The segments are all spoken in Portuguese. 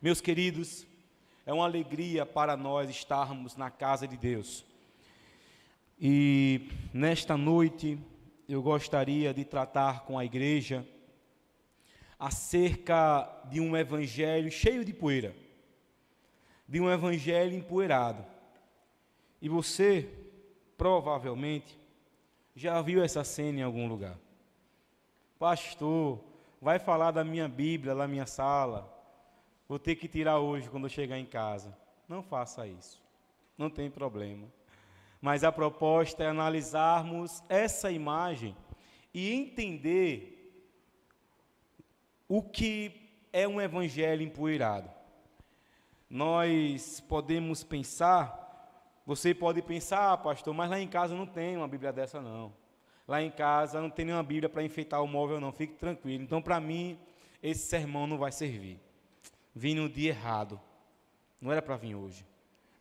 Meus queridos, é uma alegria para nós estarmos na casa de Deus. E nesta noite eu gostaria de tratar com a igreja acerca de um evangelho cheio de poeira, de um evangelho empoeirado. E você, provavelmente, já viu essa cena em algum lugar. Pastor, vai falar da minha Bíblia na minha sala, vou ter que tirar hoje quando eu chegar em casa. Não faça isso, não tem problema. Mas a proposta é analisarmos essa imagem e entender o que é um evangelho empoeirado. Nós podemos pensar, você pode pensar, pastor, mas lá em casa não tem uma Bíblia dessa não. Lá em casa não tem nenhuma Bíblia para enfeitar o móvel não, fique tranquilo. Então para mim, esse sermão não vai servir. Vim no dia errado, não era para vir hoje.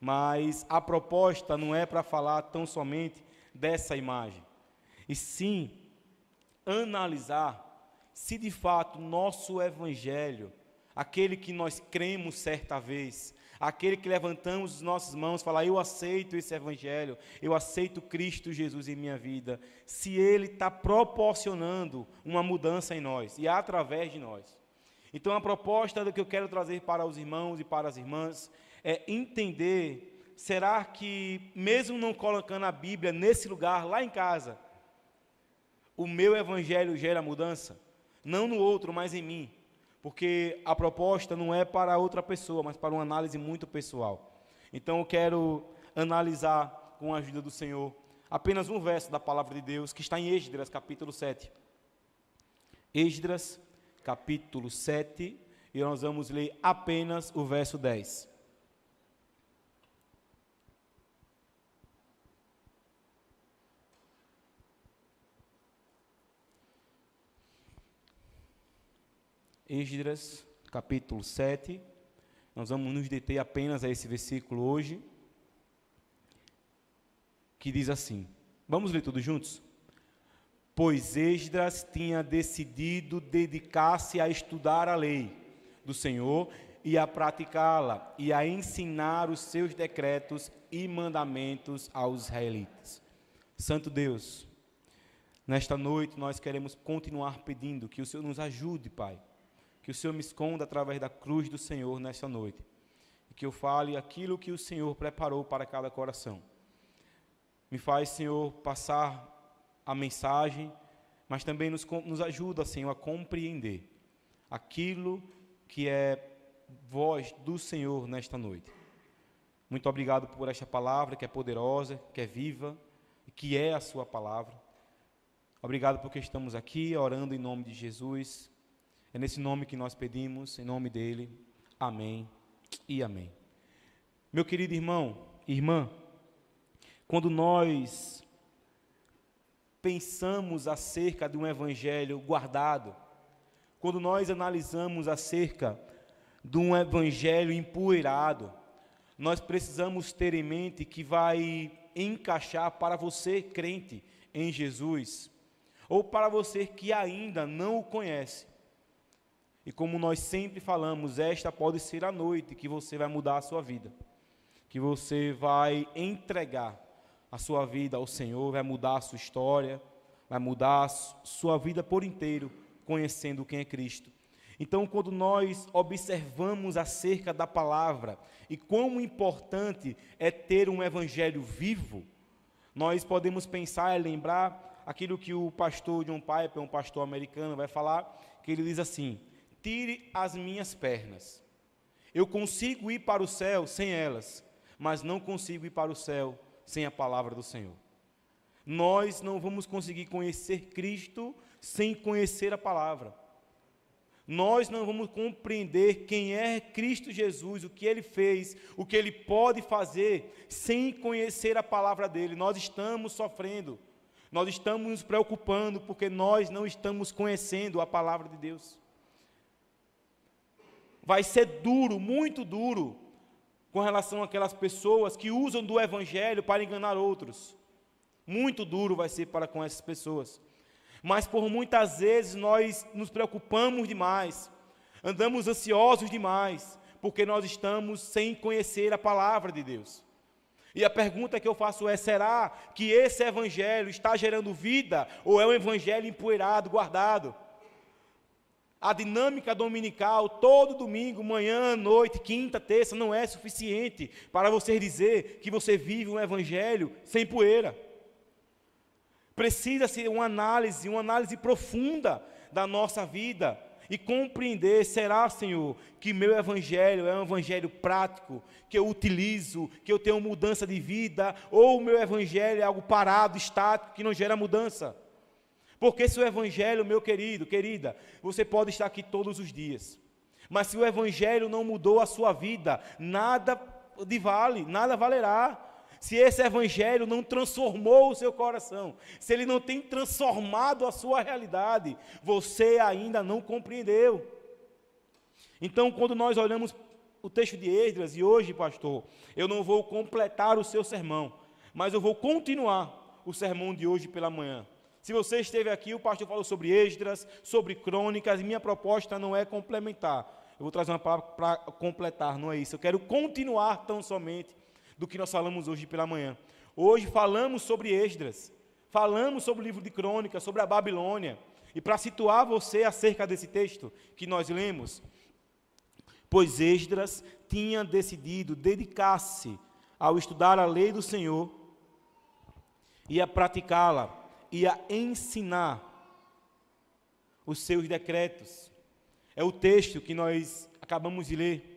Mas a proposta não é para falar tão somente dessa imagem, e sim analisar se de fato nosso evangelho, aquele que nós cremos certa vez, aquele que levantamos as nossas mãos e falamos, eu aceito esse evangelho, eu aceito Cristo Jesus em minha vida, se ele está proporcionando uma mudança em nós e através de nós. Então a proposta do que eu quero trazer para os irmãos e para as irmãs é entender, será que mesmo não colocando a Bíblia nesse lugar, lá em casa, o meu evangelho gera mudança? Não no outro, mas em mim. Porque a proposta não é para outra pessoa, mas para uma análise muito pessoal. Então eu quero analisar, com a ajuda do Senhor, apenas um verso da palavra de Deus, que está em Esdras, capítulo 7. Esdras, capítulo 7, e nós vamos ler apenas o verso 10. Esdras, capítulo 7, nós vamos nos deter apenas a esse versículo hoje, que diz assim, vamos ler tudo juntos? Pois Esdras tinha decidido dedicar-se a estudar a lei do Senhor e a praticá-la, e a ensinar os seus decretos e mandamentos aos israelitas. Santo Deus, nesta noite nós queremos continuar pedindo que o Senhor nos ajude, Pai, que o Senhor me esconda através da cruz do Senhor nesta noite, e que eu fale aquilo que o Senhor preparou para cada coração. Me faz, Senhor, passar a mensagem, mas também nos ajuda, Senhor, a compreender aquilo que é voz do Senhor nesta noite. Muito obrigado por esta palavra que é poderosa, que é viva, e que é a sua palavra. Obrigado porque estamos aqui orando em nome de Jesus. É nesse nome que nós pedimos, em nome dele, amém e amém. Meu querido irmão, irmã, quando nós pensamos acerca de um evangelho guardado, quando nós analisamos acerca de um evangelho empoeirado, nós precisamos ter em mente que vai encaixar para você, crente em Jesus, ou para você que ainda não o conhece. E como nós sempre falamos, esta pode ser a noite que você vai mudar a sua vida, que você vai entregar a sua vida ao Senhor, vai mudar a sua história, vai mudar a sua vida por inteiro, conhecendo quem é Cristo. Então, quando nós observamos acerca da palavra e quão importante é ter um evangelho vivo, nós podemos pensar e lembrar aquilo que o pastor John Piper, um pastor americano, vai falar, que ele diz assim, tire as minhas pernas. Eu consigo ir para o céu sem elas, mas não consigo ir para o céu sem a palavra do Senhor. Nós não vamos conseguir conhecer Cristo sem conhecer a palavra. Nós não vamos compreender quem é Cristo Jesus, o que Ele fez, o que Ele pode fazer, sem conhecer a palavra dEle. Nós estamos sofrendo, nós estamos nos preocupando, porque nós não estamos conhecendo a palavra de Deus. Vai ser duro, muito duro, com relação àquelas pessoas que usam do Evangelho para enganar outros. Muito duro vai ser para com essas pessoas. Mas por muitas vezes nós nos preocupamos demais, andamos ansiosos demais, porque nós estamos sem conhecer a palavra de Deus. E a pergunta que eu faço é: será que esse evangelho está gerando vida ou é um evangelho empoeirado, guardado? A dinâmica dominical, todo domingo, manhã, noite, quinta, terça, não é suficiente para você dizer que você vive um evangelho sem poeira. Precisa ser uma análise profunda da nossa vida e compreender: será, Senhor, que meu evangelho é um evangelho prático, que eu utilizo, que eu tenho mudança de vida, ou o meu evangelho é algo parado, estático, que não gera mudança? Porque se o evangelho, meu querido, querida, você pode estar aqui todos os dias, mas se o evangelho não mudou a sua vida, nada valerá. Se esse evangelho não transformou o seu coração, se ele não tem transformado a sua realidade, você ainda não compreendeu. Então, quando nós olhamos o texto de Esdras, e hoje, pastor, eu não vou completar o seu sermão, mas eu vou continuar o sermão de hoje pela manhã. Se você esteve aqui, o pastor falou sobre Esdras, sobre crônicas, e minha proposta não é complementar. Eu vou trazer uma palavra para completar, não é isso. Eu quero continuar tão somente do que nós falamos hoje pela manhã. Hoje falamos sobre Esdras, falamos sobre o livro de crônicas, sobre a Babilônia. E para situar você acerca desse texto que nós lemos, pois Esdras tinha decidido dedicar-se ao estudar a lei do Senhor e a praticá-la, e a ensinar os seus decretos. É o texto que nós acabamos de ler.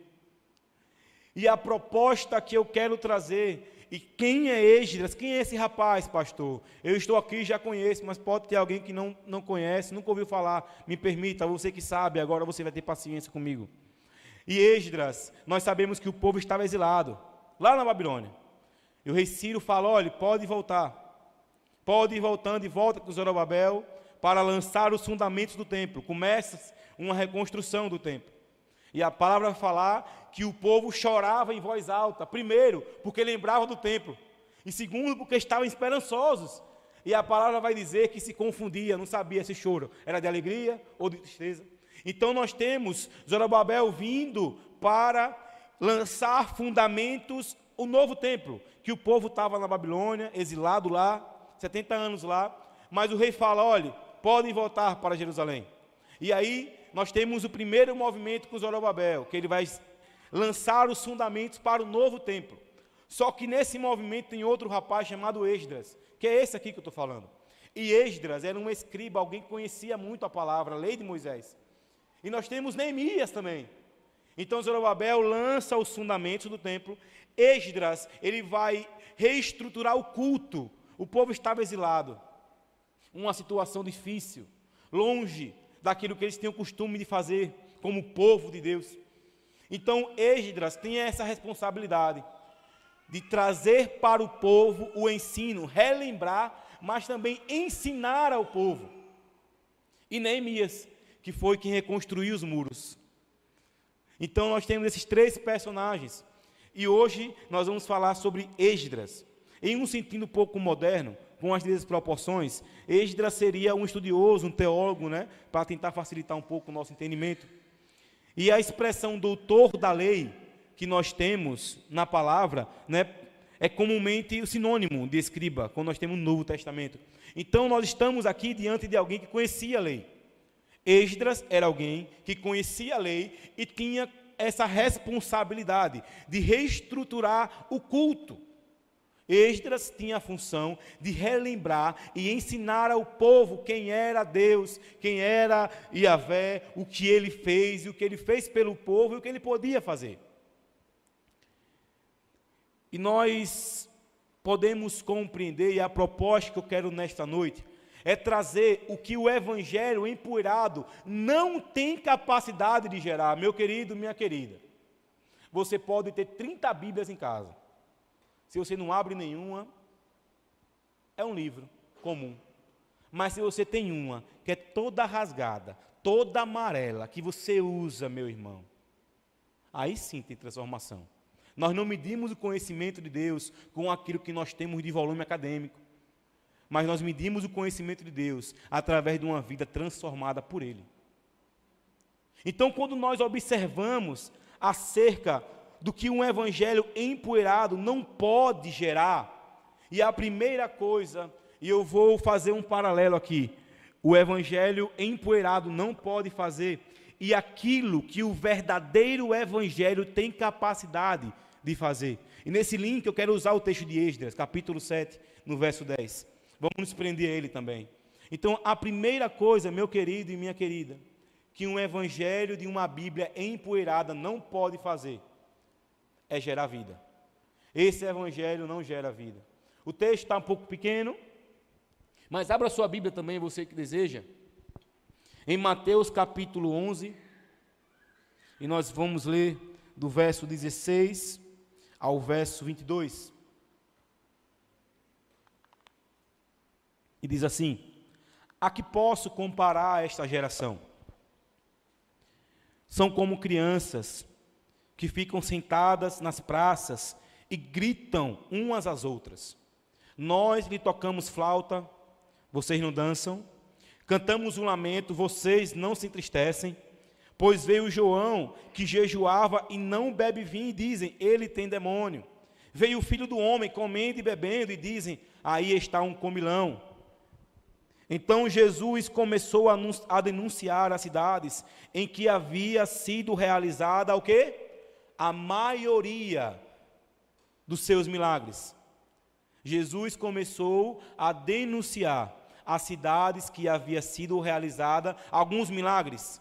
E a proposta que eu quero trazer, e quem é Esdras? Quem é esse rapaz, pastor? Eu estou aqui, já conheço, mas pode ter alguém que não conhece, nunca ouviu falar. Me permita, você que sabe, agora você vai ter paciência comigo. E Esdras, nós sabemos que o povo estava exilado, lá na Babilônia. E o rei Ciro fala: olha, pode voltar. Pode ir voltando e volta com Zorobabel para lançar os fundamentos do templo. Começa uma reconstrução do templo. E a palavra vai falar que o povo chorava em voz alta. Primeiro, porque lembrava do templo. E segundo, porque estavam esperançosos. E a palavra vai dizer que se confundia, não sabia se choro era de alegria ou de tristeza. Então nós temos Zorobabel vindo para lançar fundamentos, o novo templo, que o povo estava na Babilônia, exilado lá, 70 anos lá, mas o rei fala: olha, podem voltar para Jerusalém. E aí nós temos o primeiro movimento com Zorobabel, que ele vai lançar os fundamentos para o novo templo. Só que nesse movimento tem outro rapaz chamado Esdras, que é esse aqui que eu estou falando. E Esdras era um escriba, alguém que conhecia muito a palavra, a lei de Moisés. E nós temos Neemias também. Então Zorobabel lança os fundamentos do templo. Esdras, ele vai reestruturar o culto. O povo estava exilado, uma situação difícil, longe daquilo que eles tinham o costume de fazer como povo de Deus. Então Esdras tinha essa responsabilidade de trazer para o povo o ensino, relembrar, mas também ensinar ao povo. E Neemias, que foi quem reconstruiu os muros. Então nós temos esses três personagens, e hoje nós vamos falar sobre Esdras. Em um sentido um pouco moderno, com as devidas proporções, Esdras seria um estudioso, um teólogo, para tentar facilitar um pouco o nosso entendimento. E a expressão doutor da lei que nós temos na palavra, é comumente o sinônimo de escriba, quando nós temos o Novo Testamento. Então nós estamos aqui diante de alguém que conhecia a lei. Esdras era alguém que conhecia a lei e tinha essa responsabilidade de reestruturar o culto. Esdras tinha a função de relembrar e ensinar ao povo quem era Deus, quem era Yahvé, o que ele fez, e o que ele fez pelo povo e o que ele podia fazer. E nós podemos compreender, e a proposta que eu quero nesta noite, é trazer o que o evangelho empoeirado não tem capacidade de gerar. Meu querido, minha querida, você pode ter 30 Bíblias em casa. Se você não abre nenhuma, é um livro comum. Mas se você tem uma que é toda rasgada, toda amarela, que você usa, meu irmão, aí sim tem transformação. Nós não medimos o conhecimento de Deus com aquilo que nós temos de volume acadêmico, mas nós medimos o conhecimento de Deus através de uma vida transformada por Ele. Então, quando nós observamos acerca do que um evangelho empoeirado não pode gerar. E a primeira coisa, e eu vou fazer um paralelo aqui, o evangelho empoeirado não pode fazer, e aquilo que o verdadeiro evangelho tem capacidade de fazer. E nesse link eu quero usar o texto de Esdras, capítulo 7, no verso 10. Vamos nos prender a ele também. Então, a primeira coisa, meu querido e minha querida, que um evangelho de uma Bíblia empoeirada não pode fazer, é gerar vida. Esse evangelho não gera vida. O texto está um pouco pequeno, mas abra sua Bíblia também, você que deseja, em Mateus capítulo 11, e nós vamos ler do verso 16 ao verso 22. E diz assim: a que posso comparar esta geração? São como crianças que ficam sentadas nas praças e gritam umas às outras. Nós lhe tocamos flauta, vocês não dançam. Cantamos um lamento, vocês não se entristecem. Pois veio João, que jejuava e não bebe vinho, e dizem, ele tem demônio. Veio o filho do homem, comendo e bebendo, e dizem, aí está um comilão. Então Jesus começou a denunciar as cidades em que havia sido realizada o quê? A maioria dos seus milagres. Jesus começou a denunciar as cidades que havia sido realizada alguns milagres,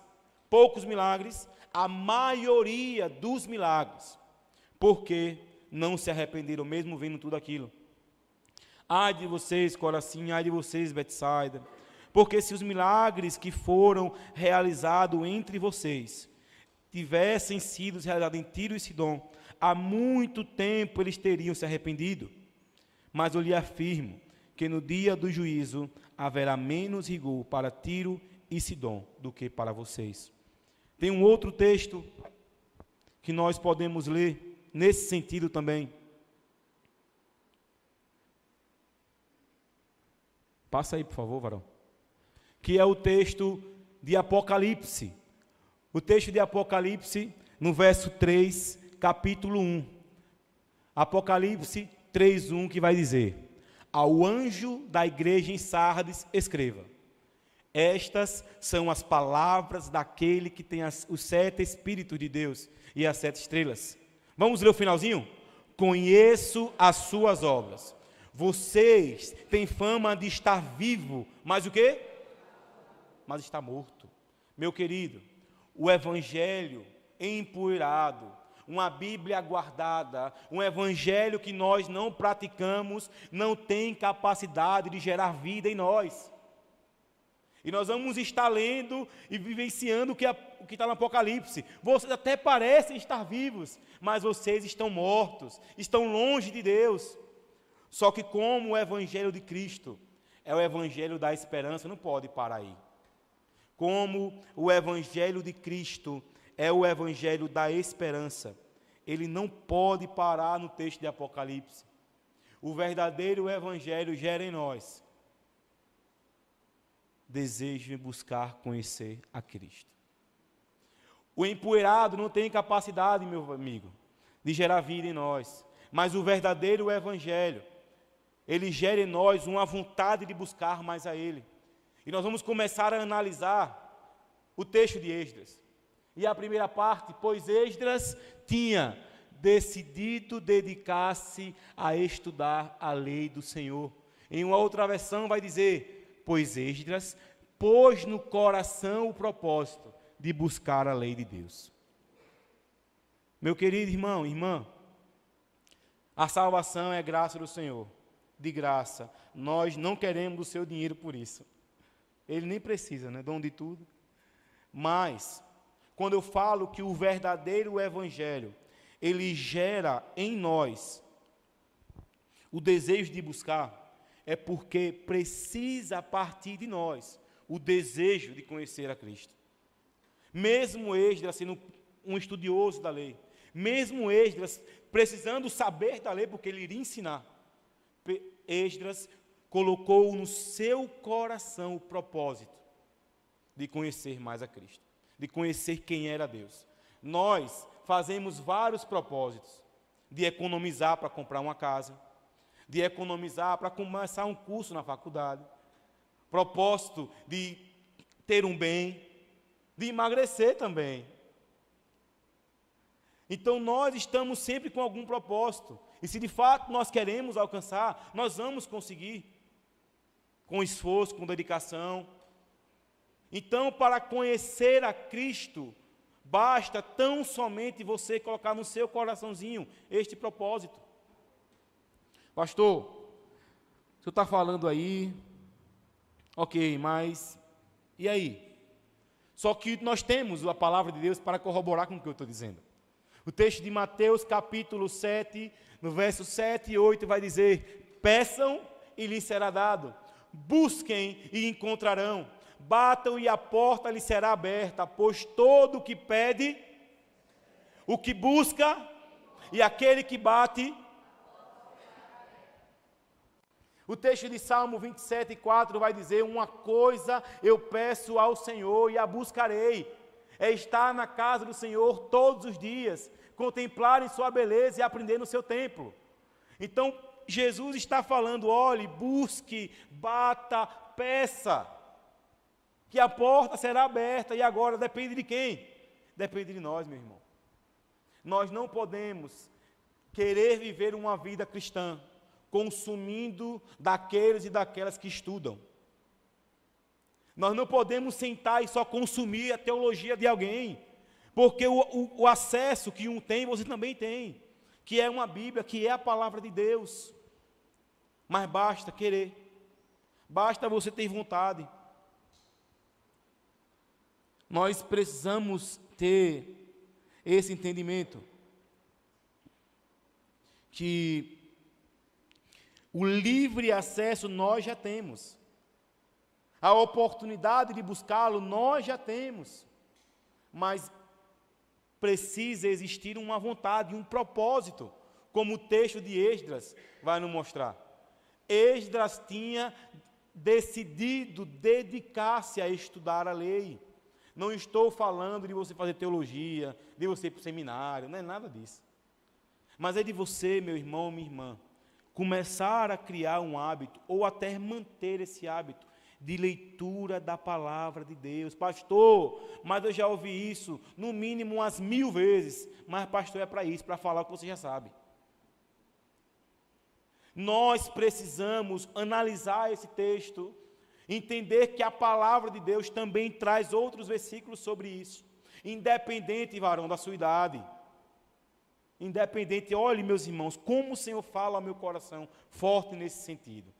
poucos milagres, a maioria dos milagres, porque não se arrependeram mesmo vendo tudo aquilo. Ai de vocês, Corazim, ai de vocês, Betsaida, porque se os milagres que foram realizados entre vocês tivessem sido realizados em Tiro e Sidom, há muito tempo eles teriam se arrependido. Mas eu lhe afirmo que no dia do juízo haverá menos rigor para Tiro e Sidom do que para vocês. Tem um outro texto que nós podemos ler nesse sentido também. Passa aí, por favor, varão. Que é o texto de Apocalipse. O texto de Apocalipse, no verso 3, capítulo 1. Apocalipse 3:1, que vai dizer: ao anjo da igreja em Sardes, escreva: estas são as palavras daquele que tem os 7 Espíritos de Deus e as 7 estrelas. Vamos ler o finalzinho? Conheço as suas obras. Vocês têm fama de estar vivo, mas o quê? Mas está morto. Meu querido, o evangelho empoeirado, uma Bíblia guardada, um evangelho que nós não praticamos, não tem capacidade de gerar vida em nós. E nós vamos estar lendo e vivenciando o que está no Apocalipse. Vocês até parecem estar vivos, mas vocês estão mortos, estão longe de Deus. Só que como o evangelho de Cristo é o evangelho da esperança, não pode parar aí. Como o evangelho de Cristo é o evangelho da esperança, ele não pode parar no texto de Apocalipse. O verdadeiro evangelho gera em nós desejo de buscar conhecer a Cristo. O empoeirado não tem capacidade, meu amigo, de gerar vida em nós, mas o verdadeiro evangelho, ele gera em nós uma vontade de buscar mais a Ele. E nós vamos começar a analisar o texto de Esdras. E a primeira parte, pois Esdras tinha decidido dedicar-se a estudar a lei do Senhor. Em uma outra versão vai dizer, pois Esdras pôs no coração o propósito de buscar a lei de Deus. Meu querido irmão, irmã, a salvação é graça do Senhor, de graça. Nós não queremos o seu dinheiro por isso. Ele nem precisa, né? Dom de tudo. Mas, quando eu falo que o verdadeiro evangelho, ele gera em nós o desejo de buscar, é porque precisa partir de nós o desejo de conhecer a Cristo. Mesmo Esdras sendo um estudioso da lei, mesmo Esdras precisando saber da lei, porque ele iria ensinar, Esdras colocou no seu coração o propósito de conhecer mais a Cristo, de conhecer quem era Deus. Nós fazemos vários propósitos, de economizar para comprar uma casa, de economizar para começar um curso na faculdade, propósito de ter um bem, de emagrecer também. Então nós estamos sempre com algum propósito, e se de fato nós queremos alcançar, nós vamos conseguir, com esforço, com dedicação. Então, para conhecer a Cristo, basta tão somente você colocar no seu coraçãozinho este propósito. Pastor, o senhor está falando aí, ok, mas e aí? Só que nós temos a palavra de Deus para corroborar com o que eu estou dizendo. O texto de Mateus capítulo 7, no verso 7 e 8 vai dizer: peçam e lhes será dado, busquem e encontrarão, batam e a porta lhes será aberta, pois todo o que pede, o que busca e aquele que bate. O texto de Salmo 27, 4 vai dizer: uma coisa eu peço ao Senhor e a buscarei, é estar na casa do Senhor todos os dias, contemplar em sua beleza e aprender no seu templo. Então, Jesus está falando: olhe, busque, bata, peça, que a porta será aberta. E agora depende de quem? Depende de nós, meu irmão. Nós não podemos querer viver uma vida cristã consumindo daqueles e daquelas que estudam. Nós não podemos sentar e só consumir a teologia de alguém, porque o acesso que um tem, você também tem, que é uma Bíblia, que é a palavra de Deus. Mas basta querer, basta você ter vontade. Nós precisamos ter esse entendimento, que o livre acesso nós já temos, a oportunidade de buscá-lo nós já temos, mas precisa existir uma vontade, um propósito, como o texto de Esdras vai nos mostrar. Esdras tinha decidido dedicar-se a estudar a lei. Não estou falando de você fazer teologia, de você ir para o seminário, não é nada disso. Mas é de você, meu irmão, minha irmã, começar a criar um hábito, ou até manter esse hábito, de leitura da palavra de Deus. Pastor, mas eu já ouvi isso, no mínimo umas 1000 vezes, mas pastor é para isso, para falar o que você já sabe. Nós precisamos analisar esse texto, entender que a palavra de Deus também traz outros versículos sobre isso, independente, varão, da sua idade, independente, olhe, meus irmãos, como o Senhor fala ao meu coração, forte nesse sentido,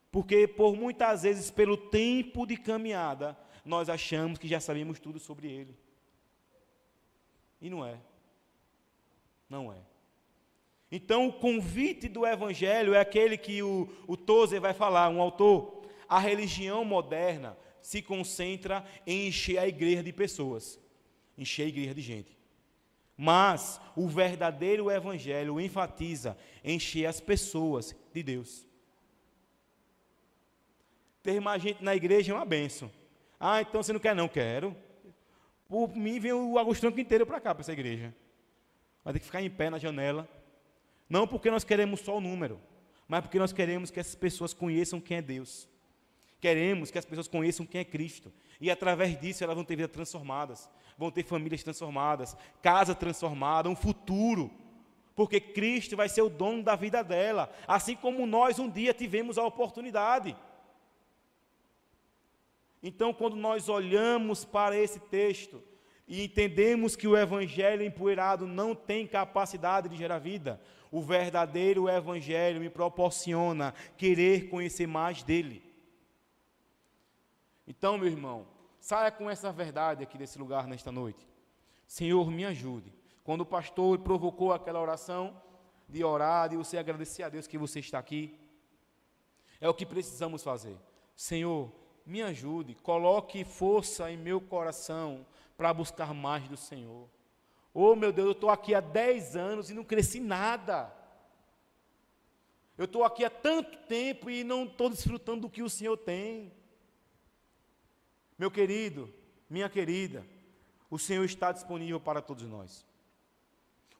porque por muitas vezes, pelo tempo de caminhada, nós achamos que já sabemos tudo sobre Ele, e não é, não é. Então, o convite do Evangelho é aquele que o Tozer vai falar, um autor. A religião moderna se concentra em encher a igreja de pessoas, encher a igreja de gente. Mas o verdadeiro Evangelho enfatiza encher as pessoas de Deus. Ter mais gente na igreja é uma bênção. Ah, então você não quer? Não, quero. Por mim, vem o Agostinho inteiro para cá, para essa igreja. Vai ter que ficar em pé na janela. Não porque nós queremos só o número, mas porque nós queremos que essas pessoas conheçam quem é Deus. Queremos que as pessoas conheçam quem é Cristo. E através disso elas vão ter vidas transformadas, vão ter famílias transformadas, casa transformada, um futuro. Porque Cristo vai ser o dono da vida dela, assim como nós um dia tivemos a oportunidade. Então, quando nós olhamos para esse texto e entendemos que o Evangelho empoeirado não tem capacidade de gerar vida, o verdadeiro Evangelho me proporciona querer conhecer mais dele. Então, meu irmão, saia com essa verdade aqui desse lugar nesta noite. Senhor, me ajude. Quando o pastor provocou aquela oração de orar, de você agradecer a Deus que você está aqui, é o que precisamos fazer. Senhor, me ajude, coloque força em meu coração para buscar mais do Senhor. Oh, meu Deus, eu estou aqui há 10 anos e não cresci nada. Eu estou aqui há tanto tempo e não estou desfrutando do que o Senhor tem. Meu querido, minha querida, o Senhor está disponível para todos nós.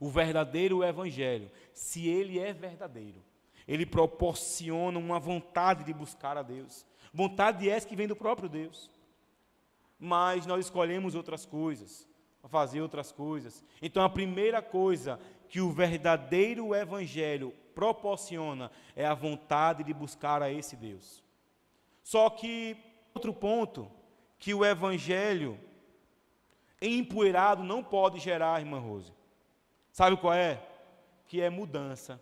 O verdadeiro evangelho, se ele é verdadeiro, ele proporciona uma vontade de buscar a Deus. Vontade essa que vem do próprio Deus. Mas nós escolhemos outras coisas, fazer outras coisas. Então a primeira coisa que o verdadeiro evangelho proporciona é a vontade de buscar a esse Deus. Só que outro ponto que o evangelho empoeirado não pode gerar, irmã Rose. Sabe qual é? Que é mudança.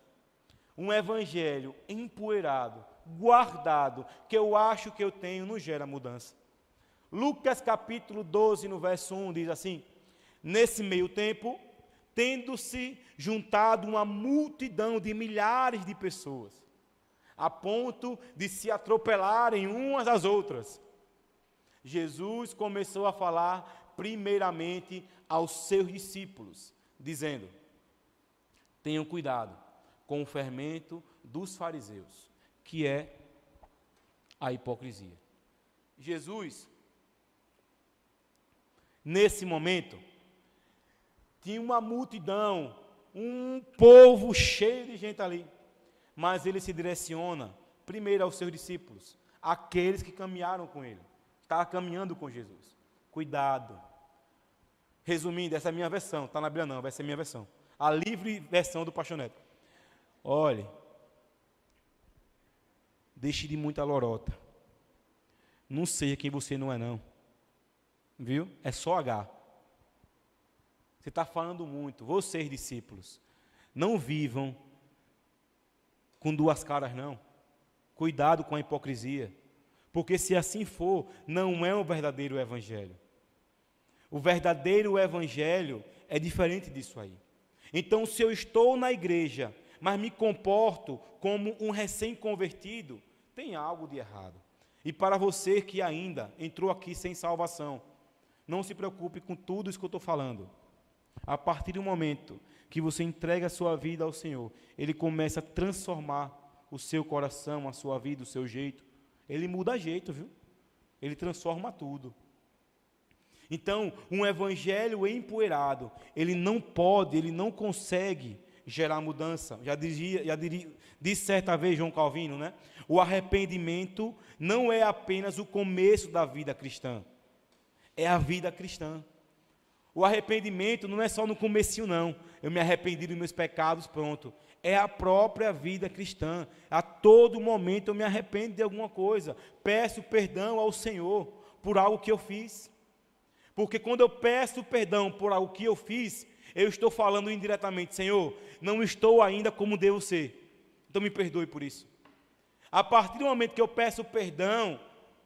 Um evangelho empoeirado, guardado, que eu acho que eu tenho, não gera mudança. Lucas capítulo 12, no verso 1, diz assim: nesse meio tempo, tendo-se juntado uma multidão de milhares de pessoas, a ponto de se atropelarem umas às outras, Jesus começou a falar primeiramente aos seus discípulos, dizendo: tenham cuidado com o fermento dos fariseus, que é a hipocrisia. Jesus, nesse momento, tinha uma multidão, um povo cheio de gente ali, mas ele se direciona primeiro aos seus discípulos, aqueles que caminharam com ele, estavam caminhando com Jesus. Cuidado. Resumindo, essa é a minha versão, está na Bíblia não, vai ser a minha versão, a livre versão do Pastor Neto. Olhe, deixe de muita lorota, não seja quem você não é não, viu? É só H. Você está falando muito. Vocês, discípulos, não vivam com duas caras, não. Cuidado com a hipocrisia, porque se assim for, não é um verdadeiro evangelho. O verdadeiro evangelho é diferente disso aí. Então, se eu estou na igreja, mas me comporto como um recém-convertido, tem algo de errado. E para você que ainda entrou aqui sem salvação, não se preocupe com tudo isso que eu estou falando. A partir do momento que você entrega a sua vida ao Senhor, Ele começa a transformar o seu coração, a sua vida, o seu jeito. Ele muda jeito, viu? Ele transforma tudo. Então, um evangelho empoeirado, ele não pode, ele não consegue gerar mudança. Disse certa vez João Calvino, né? O arrependimento não é apenas o começo da vida cristã, é a vida cristã. O arrependimento não é só no comecinho, não. Eu me arrependi dos meus pecados, pronto. É a própria vida cristã. A todo momento eu me arrependo de alguma coisa. Peço perdão ao Senhor por algo que eu fiz. Porque quando eu peço perdão por algo que eu fiz, eu estou falando indiretamente: Senhor, não estou ainda como devo ser. Então me perdoe por isso. A partir do momento que eu peço perdão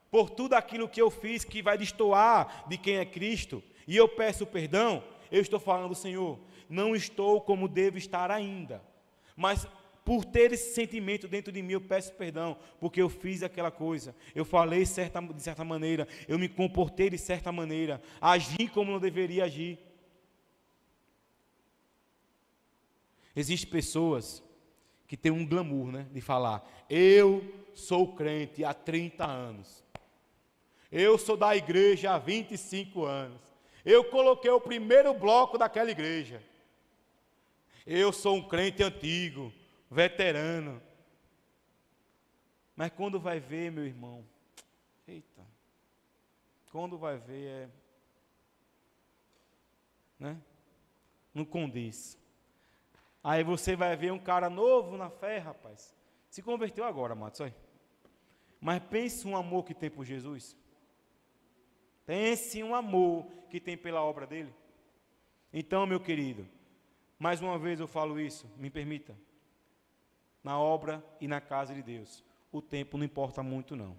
por tudo aquilo que eu fiz que vai destoar de quem é Cristo, e eu peço perdão, eu estou falando: Senhor, não estou como devo estar ainda, mas por ter esse sentimento dentro de mim, eu peço perdão, porque eu fiz aquela coisa, eu falei de certa maneira, eu me comportei de certa maneira, agi como não deveria agir. Existem pessoas que têm um glamour, né, de falar: eu sou crente há 30 anos, eu sou da igreja há 25 anos, eu coloquei o primeiro bloco daquela igreja, eu sou um crente antigo, veterano. Mas quando vai ver, meu irmão, eita, quando vai ver né? Não condiz. Aí você vai ver um cara novo na fé, rapaz, se converteu agora, Matos, olha. Mas pense um amor que tem por Jesus. Pense um amor que tem pela obra dele. Então, meu querido, mais uma vez eu falo isso, me permita. Na obra e na casa de Deus, o tempo não importa muito, não.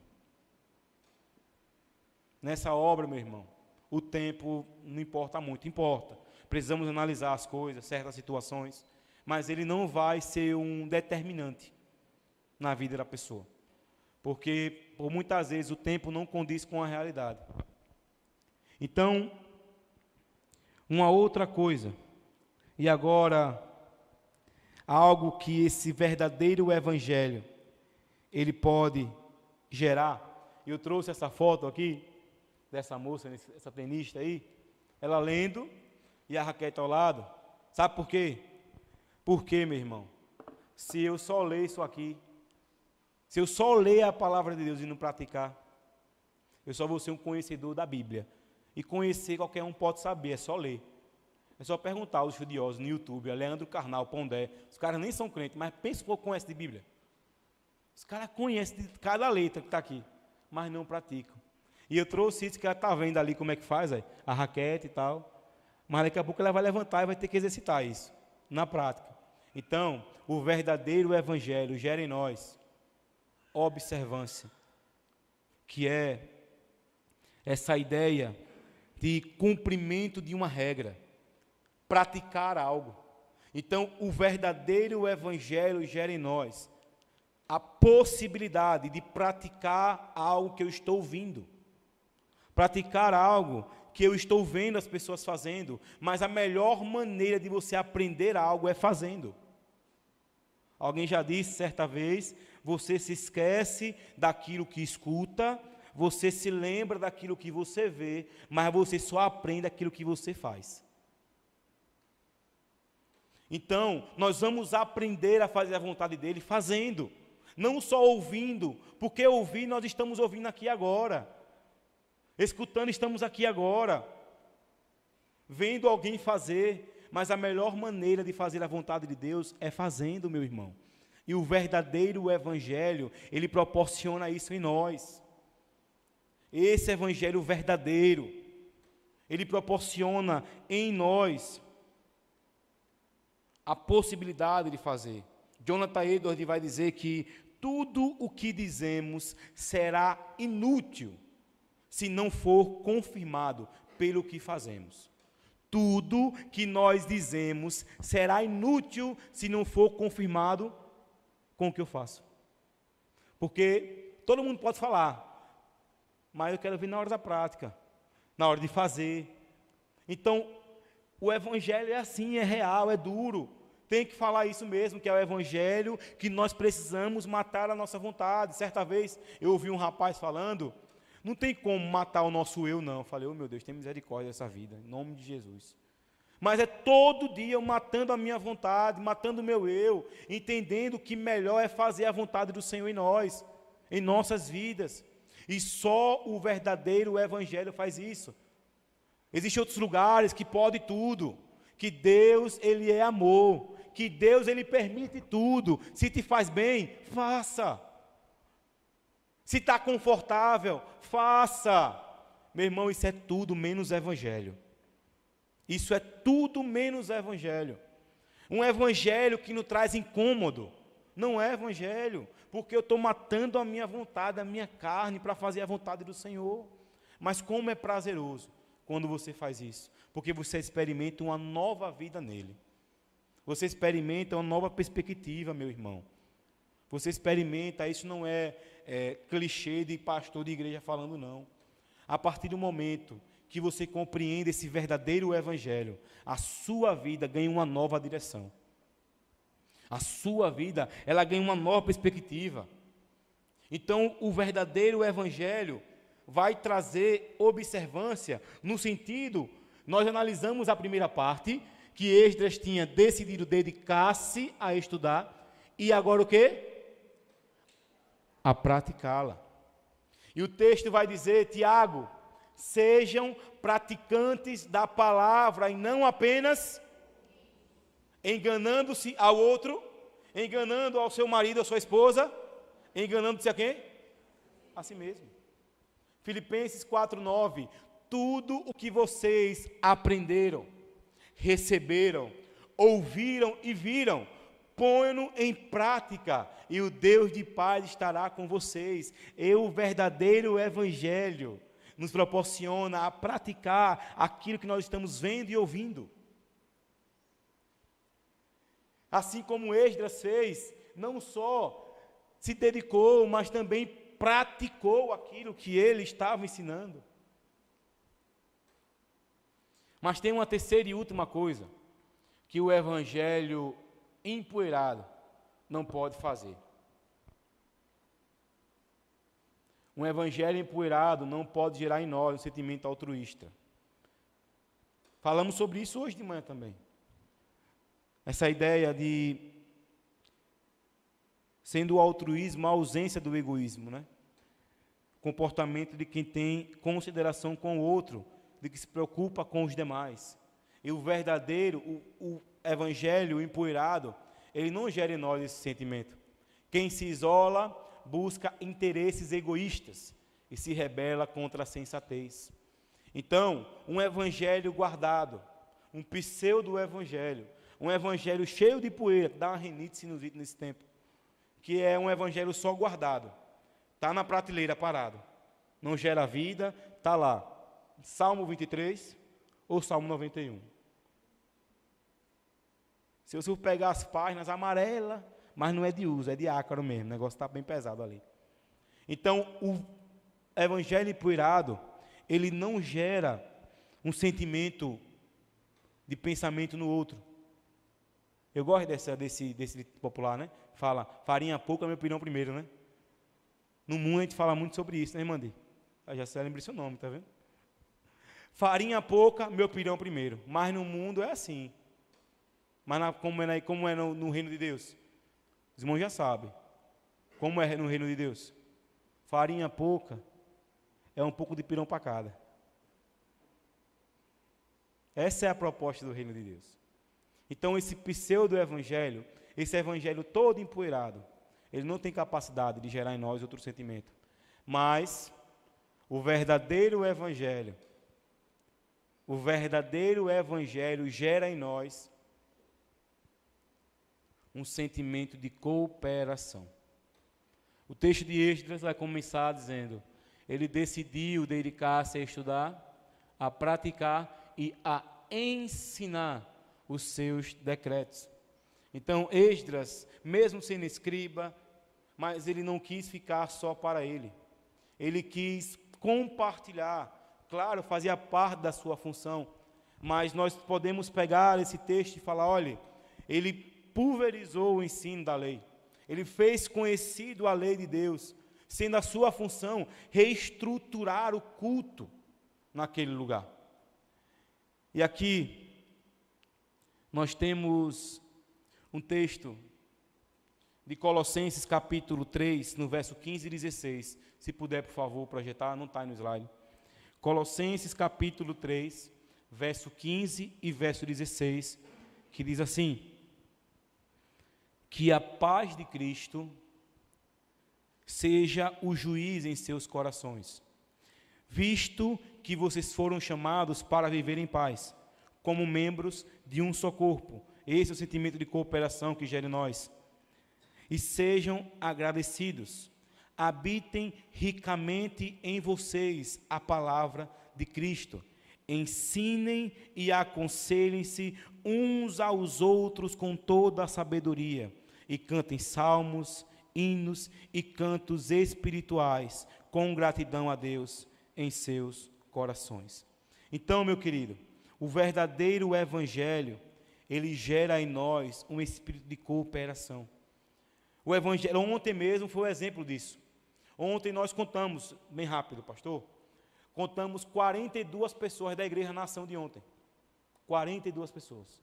Nessa obra, meu irmão, o tempo não importa muito, importa. Precisamos analisar as coisas, certas situações, mas ele não vai ser um determinante na vida da pessoa. Porque, por muitas vezes, o tempo não condiz com a realidade. Então, uma outra coisa, e agora, algo que esse verdadeiro evangelho, ele pode gerar. Eu trouxe essa foto aqui, dessa moça, essa tenista aí, ela lendo, e a raquete ao lado. Sabe por quê? Porque, meu irmão, se eu só ler isso aqui, se eu só ler a palavra de Deus e não praticar, eu só vou ser um conhecedor da Bíblia. E conhecer qualquer um pode saber, é só ler. É só perguntar aos estudiosos no YouTube, a Leandro Carnal, Pondé. Os caras nem são crentes, mas pensa um pouco, conhecem de Bíblia. Os caras conhecem de cada letra que está aqui, mas não praticam. E eu trouxe isso que ela está vendo ali como é que faz, a raquete e tal. Mas daqui a pouco ela vai levantar e vai ter que exercitar isso, na prática. Então, o verdadeiro evangelho gera em nós observância, que é essa ideia de cumprimento de uma regra, praticar algo. Então, o verdadeiro evangelho gera em nós a possibilidade de praticar algo que eu estou ouvindo, praticar algo que eu estou vendo as pessoas fazendo, mas a melhor maneira de você aprender algo é fazendo. Alguém já disse certa vez, você se esquece daquilo que escuta, você se lembra daquilo que você vê, mas você só aprende aquilo que você faz. Então, nós vamos aprender a fazer a vontade dele fazendo, não só ouvindo, porque ouvir nós estamos ouvindo aqui agora, escutando estamos aqui agora, vendo alguém fazer, mas a melhor maneira de fazer a vontade de Deus é fazendo, meu irmão. E o verdadeiro evangelho, ele proporciona isso em nós. Esse evangelho verdadeiro, ele proporciona em nós a possibilidade de fazer. Jonathan Edwards vai dizer que tudo o que dizemos será inútil se não for confirmado pelo que fazemos. Tudo que nós dizemos será inútil se não for confirmado com o que eu faço. Porque todo mundo pode falar, mas eu quero ver na hora da prática, na hora de fazer. Então, o evangelho é assim, é real, é duro. Tem que falar isso mesmo, que é o evangelho, que nós precisamos matar a nossa vontade. Certa vez, eu ouvi um rapaz falando, não tem como matar o nosso eu, não. Eu falei, oh meu Deus, tem misericórdia dessa vida, em nome de Jesus. Mas é todo dia eu matando a minha vontade, matando o meu eu, entendendo que melhor é fazer a vontade do Senhor em nós, em nossas vidas. E só o verdadeiro evangelho faz isso. Existem outros lugares que pode tudo, que Deus, Ele é amor, que Deus, Ele permite tudo. Se te faz bem, faça. Se está confortável, faça. Meu irmão, isso é tudo menos evangelho. Isso é tudo menos evangelho. Um evangelho que nos traz incômodo, não é evangelho, porque eu estou matando a minha vontade, a minha carne, para fazer a vontade do Senhor. Mas como é prazeroso quando você faz isso, porque você experimenta uma nova vida nele. Você experimenta uma nova perspectiva, meu irmão. Você experimenta, isso não é clichê de pastor de igreja falando, não. A partir do momento que você compreende esse verdadeiro evangelho, a sua vida ganha uma nova direção. A sua vida, ela ganha uma nova perspectiva. Então, o verdadeiro evangelho vai trazer observância no sentido, nós analisamos a primeira parte, que Esdras tinha decidido dedicar-se a estudar, e agora o quê? A praticá-la. E o texto vai dizer, Tiago, sejam praticantes da palavra e não apenas enganando-se ao outro, enganando ao seu marido, à sua esposa, enganando-se a quem? A si mesmo. Filipenses 4:9, tudo o que vocês aprenderam, receberam, ouviram e viram, ponham-no em prática, e o Deus de paz estará com vocês. E o verdadeiro evangelho nos proporciona a praticar aquilo que nós estamos vendo e ouvindo. Assim como Esdras fez, não só se dedicou, mas também praticou aquilo que ele estava ensinando. Mas tem uma terceira e última coisa, que o evangelho empoeirado não pode fazer. Um evangelho empoeirado não pode gerar em nós um sentimento altruísta. Falamos sobre isso hoje de manhã também. Essa ideia de sendo o altruísmo a ausência do egoísmo, né? Comportamento de quem tem consideração com o outro, de que se preocupa com os demais. E o verdadeiro, o evangelho empoeirado, ele não gera em nós esse sentimento. Quem se isola busca interesses egoístas e se rebela contra a sensatez. Então, um evangelho guardado, um pseudo-evangelho, um evangelho cheio de poeira, dá uma rinite sinusite nesse tempo, que é um evangelho só guardado, está na prateleira parado, não gera vida, está lá, Salmo 23 ou Salmo 91. Se você pegar as páginas amarelas, mas não é de uso, é de ácaro mesmo, o negócio está bem pesado ali. Então, o evangelho empoeirado, ele não gera um sentimento de pensamento no outro. Eu gosto desse popular, né? Fala, farinha pouca, meu pirão primeiro, né? No mundo a gente fala muito sobre isso, né, Mandi? Já se lembra seu nome, tá vendo? Farinha pouca, meu pirão primeiro. Mas no mundo é assim. Mas como é no reino de Deus? Os irmãos já sabem. Como é no reino de Deus? Farinha pouca é um pouco de pirão para cada. Essa é a proposta do reino de Deus. Então esse pseudo-evangelho, esse evangelho todo empoeirado, ele não tem capacidade de gerar em nós outro sentimento. Mas o verdadeiro evangelho gera em nós um sentimento de cooperação. O texto de Esdras vai começar dizendo: ele decidiu dedicar-se a estudar, a praticar e a ensinar os seus decretos. Então Esdras, mesmo sendo escriba, mas ele não quis ficar só para ele. Ele quis compartilhar, claro, fazia parte da sua função, mas nós podemos pegar esse texto e falar, olha, ele pulverizou o ensino da lei. Ele fez conhecido a lei de Deus, sendo a sua função reestruturar o culto naquele lugar. E aqui nós temos um texto de Colossenses capítulo 3, no verso 15 e 16. Se puder, por favor, projetar, não está aí no slide. Colossenses capítulo 3, verso 15 e verso 16, que diz assim: que a paz de Cristo seja o juiz em seus corações, visto que vocês foram chamados para viver em paz, como membros de um só corpo. Esse é o sentimento de cooperação que gera em nós. E sejam agradecidos. Habitem ricamente em vocês a palavra de Cristo. Ensinem e aconselhem-se uns aos outros com toda a sabedoria. E cantem salmos, hinos e cantos espirituais com gratidão a Deus em seus corações. Então, meu querido, o verdadeiro evangelho, ele gera em nós um espírito de cooperação. O evangelho, ontem mesmo foi um exemplo disso. Ontem nós contamos, bem rápido, pastor, contamos 42 pessoas da Igreja Nação de ontem. 42 pessoas.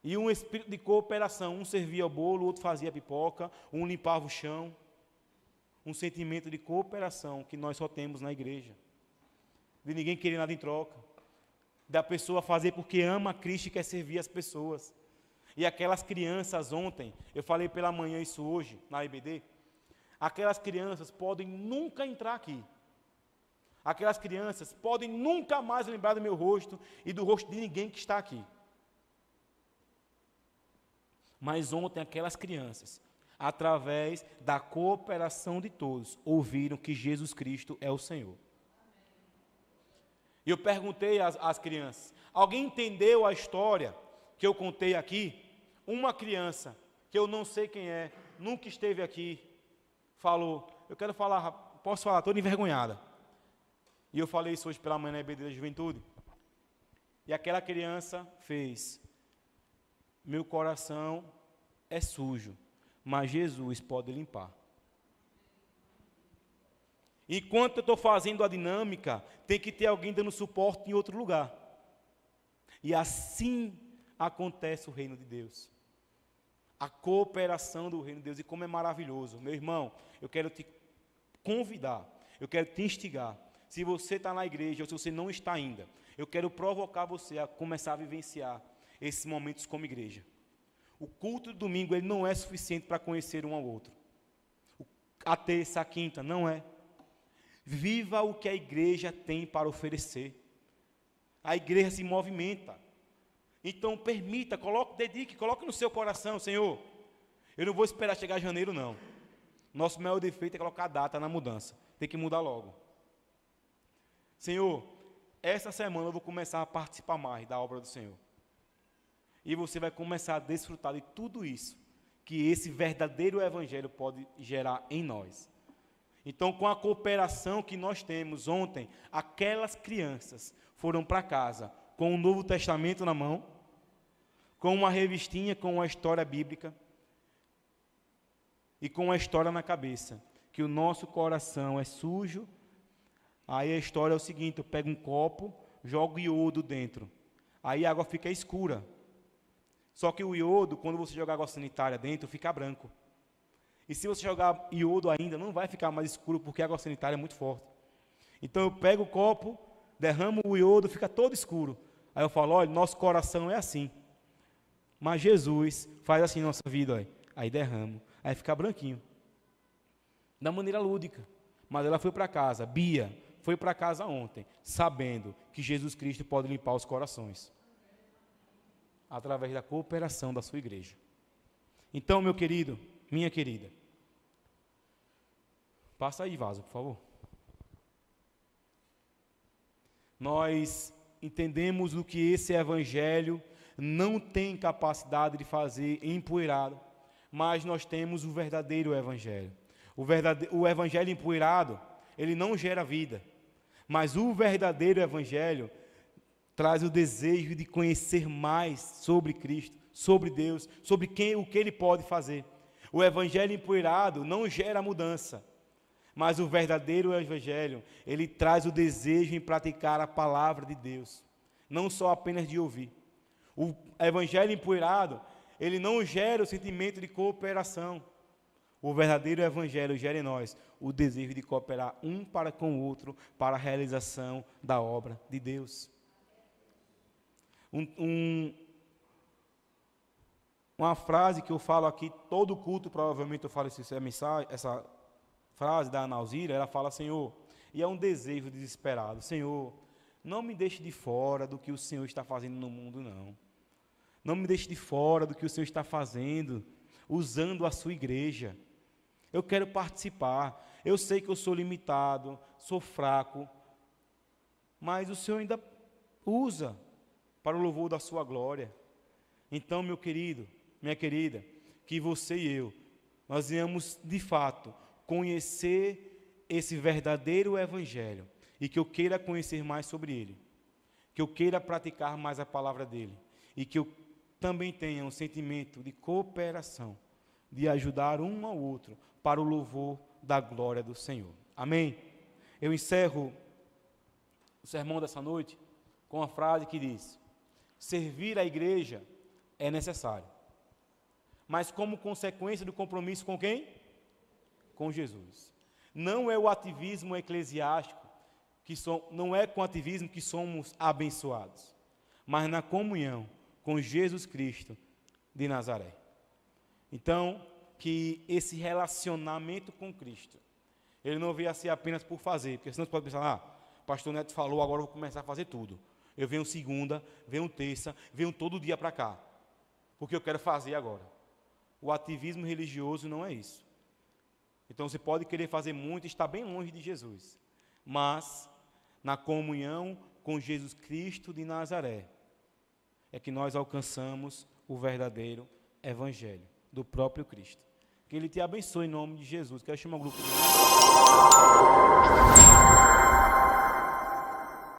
E um espírito de cooperação, um servia o bolo, o outro fazia a pipoca, um limpava o chão. Um sentimento de cooperação que nós só temos na igreja. De ninguém querer nada em troca. Da pessoa fazer porque ama a Cristo e quer servir as pessoas. E aquelas crianças ontem, eu falei pela manhã isso hoje, na IBD, aquelas crianças podem nunca entrar aqui. Aquelas crianças podem nunca mais lembrar do meu rosto e do rosto de ninguém que está aqui. Mas ontem aquelas crianças, através da cooperação de todos, ouviram que Jesus Cristo é o Senhor. E eu perguntei às crianças, alguém entendeu a história que eu contei aqui? Uma criança, que eu não sei quem é, nunca esteve aqui, falou, eu quero falar, posso falar, toda envergonhada. E eu falei isso hoje pela manhã na EBD da Juventude. E aquela criança fez, meu coração é sujo, mas Jesus pode limpar. Enquanto eu estou fazendo a dinâmica, tem que ter alguém dando suporte em outro lugar. E assim acontece o reino de Deus. A cooperação do reino de Deus, e como é maravilhoso. Meu irmão, eu quero te convidar, eu quero te instigar. Se você está na igreja ou se você não está ainda, eu quero provocar você a começar a vivenciar esses momentos como igreja. O culto do domingo ele não é suficiente para conhecer um ao outro. A terça, a quinta, não é. Viva o que a igreja tem para oferecer. A igreja se movimenta. Então permita, dedique, coloque no seu coração, Senhor, eu não vou esperar chegar janeiro não. Nosso maior defeito é colocar a data na mudança. Tem que mudar logo. Senhor, essa semana eu vou começar a participar mais da obra do Senhor. E você vai começar a desfrutar de tudo isso que esse verdadeiro evangelho pode gerar em nós. Então, com a cooperação que nós temos ontem, aquelas crianças foram para casa com o Novo Testamento na mão, com uma revistinha com uma história bíblica e com uma história na cabeça, que o nosso coração é sujo. Aí a história é o seguinte: eu pego um copo, jogo iodo dentro, aí a água fica escura. Só que o iodo, quando você jogar água sanitária dentro, fica branco. E se você jogar iodo ainda, não vai ficar mais escuro, porque a água sanitária é muito forte. Então eu pego o copo, derramo o iodo, fica todo escuro. Aí eu falo: olha, nosso coração é assim. Mas Jesus faz assim na nossa vida, olha. Aí derramo, aí fica branquinho. Da maneira lúdica. Mas ela foi para casa, Bia foi para casa ontem, sabendo que Jesus Cristo pode limpar os corações. Através da cooperação da sua igreja. Então, meu querido, minha querida, passa aí, vaso, por favor. Nós entendemos o que esse evangelho não tem capacidade de fazer empoeirado, mas nós temos o verdadeiro evangelho. O evangelho empoeirado, ele não gera vida, mas o verdadeiro evangelho traz o desejo de conhecer mais sobre Cristo, sobre Deus, sobre o que Ele pode fazer. O evangelho empoeirado não gera mudança, mas o verdadeiro evangelho, ele traz o desejo em praticar a palavra de Deus, não só apenas de ouvir. O evangelho empoeirado, ele não gera o sentimento de cooperação. O verdadeiro evangelho gera em nós o desejo de cooperar um para com o outro para a realização da obra de Deus. Uma frase que eu falo aqui, todo culto, provavelmente eu falo essa frase da Ana Alzira, ela fala: Senhor, e é um desejo desesperado, Senhor, não me deixe de fora do que o Senhor está fazendo no mundo, não. Não me deixe de fora do que o Senhor está fazendo, usando a sua igreja. Eu quero participar, eu sei que eu sou limitado, sou fraco, mas o Senhor ainda usa para o louvor da sua glória. Então, meu querido, minha querida, que você e eu, nós venhamos de fato conhecer esse verdadeiro evangelho, e que eu queira conhecer mais sobre ele, que eu queira praticar mais a palavra dele, e que eu também tenha um sentimento de cooperação, de ajudar um ao outro para o louvor da glória do Senhor. Amém? Eu encerro o sermão dessa noite com uma frase que diz: servir a igreja é necessário, mas como consequência do compromisso com quem? Com Jesus. Não é o ativismo eclesiástico, não é com o ativismo que somos abençoados, mas na comunhão com Jesus Cristo de Nazaré. Então, que esse relacionamento com Cristo, ele não venha a ser apenas por fazer, porque senão você pode pensar: pastor Neto falou, agora eu vou começar a fazer tudo. Eu venho segunda, venho terça, venho todo dia para cá, porque eu quero fazer agora. O ativismo religioso não é isso. Então você pode querer fazer muito e estar bem longe de Jesus, mas na comunhão com Jesus Cristo de Nazaré é que nós alcançamos o verdadeiro evangelho do próprio Cristo. Que Ele te abençoe em nome de Jesus. Quero chamar o grupo de